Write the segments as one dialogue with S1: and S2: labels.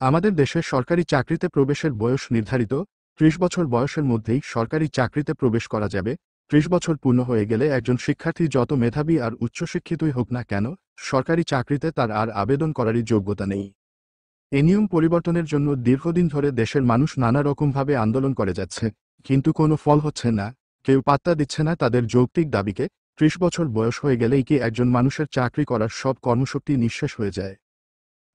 S1: আমাদের দেশে সরকারি চাকরিতে প্রবেশের বয়স নির্ধারিত। ৩০ বছর বয়সের মধ্যেই সরকারি চাকরিতে প্রবেশ করা যাবে। ৩০ বছর পূর্ণ হয়ে গেলে একজন শিক্ষার্থী যত মেধাবী আর উচ্চশিক্ষিতই হোক না কেন, সরকারি চাকরিতে তার আর আবেদন করারই যোগ্যতা নেই। এই নিয়ম পরিবর্তনের জন্য দীর্ঘদিন ধরে দেশের মানুষ নানা রকমভাবে আন্দোলন করে যাচ্ছে, কিন্তু কোনো ফল হচ্ছে না। কেউ পাত্তা দিচ্ছে না তাদের যৌক্তিক দাবিকে। ৩০ বছর বয়স হয়ে গেলেই কি একজন মানুষের চাকরি করার সব কর্মশক্তি নিঃশেষ হয়ে যায়?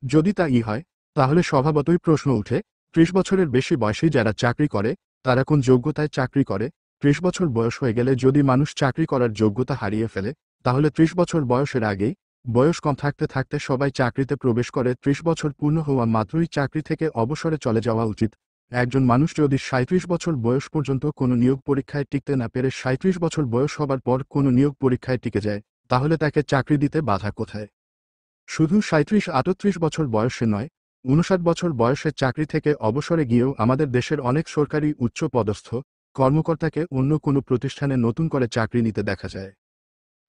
S1: যদি তা হয়, তাহলে স্বভাবতই প্রশ্ন উঠে, ৩০ বছরের বেশি বয়সী যারা চাকরি করে, তারা কোন যোগ্যতায় চাকরি করে? ৩০ বছর বয়স হয়ে গেলে যদি মানুষ চাকরি করার যোগ্যতা হারিয়ে ফেলে, তাহলে ৩০ বছর বয়সের আগেই, বয়স কম থাকতে থাকতে সবাই চাকরিতে প্রবেশ করে ৩০ বছর পূর্ণ হওয়া মাত্রই চাকরি থেকে অবসরে চলে যাওয়া উচিত। একজন মানুষ যদি ৩৭ বছর বয়স পর্যন্ত কোনো নিয়োগ পরীক্ষায় টিকতে না পেরে ৩৭ বছর বয়স হবার পর কোনো নিয়োগ পরীক্ষায় টিকে যায়, তাহলে তাকে চাকরি দিতে বাধা কোথায়? শুধু ৩৭-৩৮ বছর বয়সে নয়, ৫৯ বছর বয়সে চাকরি থেকে অবসরে গিয়েও আমাদের দেশের অনেক সরকারি উচ্চ পদস্থ কর্মকর্তাকে অন্য কোনো প্রতিষ্ঠানে নতুন করে চাকরি নিতে দেখা যায়।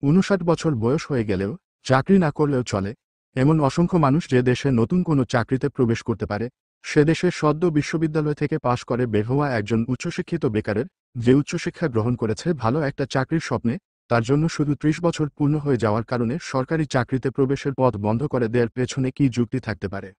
S1: ৫৯ বছর বয়স হয়ে গেলেও চাকরি না করলেও চলে, এমন অসংখ্য মানুষ যে দেশে নতুন কোনো চাকরিতে প্রবেশ করতে পারে, সে দেশে সদ্য বিশ্ববিদ্যালয় থেকে পাশ করে বের হওয়া একজন উচ্চশিক্ষিত বেকারের, যে উচ্চশিক্ষা গ্রহণ করেছে ভালো একটা চাকরির স্বপ্নে, তার জন্য শুধু ৩০ বছর পূর্ণ হয়ে যাওয়ার কারণে সরকারি চাকরিতে প্রবেশের পথ বন্ধ করে দেওয়ার পেছনে কী যুক্তি থাকতে পারে?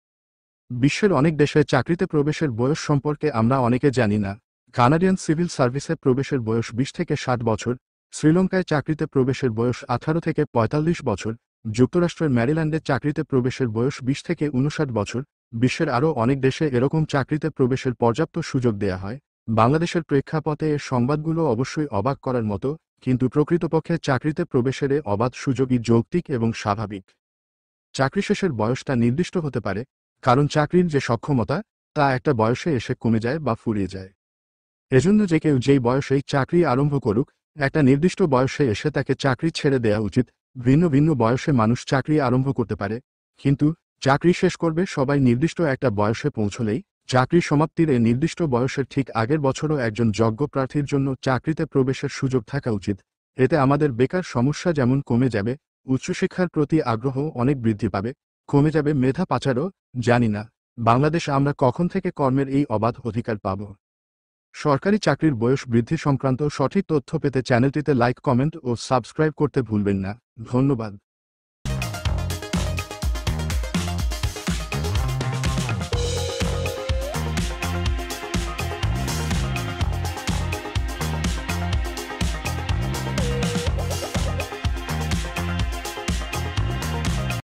S1: বিশ্বের অনেক দেশে চাকরিতে প্রবেশের বয়স সম্পর্কে আমরা অনেকে জানি না। কানাডিয়ান সিভিল সার্ভিসে প্রবেশের বয়স ২০ থেকে ৬০ বছর, শ্রীলঙ্কায় চাকরিতে প্রবেশের বয়স ১৮ থেকে ৪৫ বছর, যুক্তরাষ্ট্রের ম্যারিল্যান্ডে চাকরিতে প্রবেশের বয়স ২০ থেকে ৫৯ বছর। বিশ্বের আরও অনেক দেশে এরকম চাকরিতে প্রবেশের পর্যাপ্ত সুযোগ দেয়া হয়। বাংলাদেশের প্রেক্ষাপটে এ সংবাদগুলো অবশ্যই অবাক করার মতো, কিন্তু প্রকৃতপক্ষে চাকরিতে প্রবেশের এ অবাধ সুযোগই যৌক্তিক এবং স্বাভাবিক। চাকরি শেষের বয়সটা নির্দিষ্ট হতে পারে, কারণ চাকরির যে সক্ষমতা, তা একটা বয়সে এসে কমে যায় বা ফুরিয়ে যায়। এজন্য যে কেউ যেই বয়সেই চাকরি আরম্ভ করুক, একটা নির্দিষ্ট বয়সে এসে তাকে চাকরি ছেড়ে দেয়া উচিত। ভিন্ন ভিন্ন বয়সে মানুষ চাকরি আরম্ভ করতে পারে, কিন্তু চাকরি শেষ করবে সবাই নির্দিষ্ট একটা বয়সে পৌঁছলেই। চাকরি সমাপ্তির এই নির্দিষ্ট বয়সের ঠিক আগের বছরও একজন যোগ্য প্রার্থীর জন্য চাকরিতে প্রবেশের সুযোগ থাকা উচিত। এতে আমাদের বেকার সমস্যা যেমন কমে যাবে, উচ্চশিক্ষার প্রতি আগ্রহ অনেক বৃদ্ধি পাবে, কমে যাবে মেধা পাচারও। জানি না বাংলাদেশ আমরা কখন থেকে কর্মের এই অবাধ অধিকার পাব। সরকারি চাকরির বয়স বৃদ্ধি সংক্রান্ত সঠিক তথ্য পেতে চ্যানেলটিতে লাইক, কমেন্ট ও সাবস্ক্রাইব করতে ভুলবেন না। ধন্যবাদ।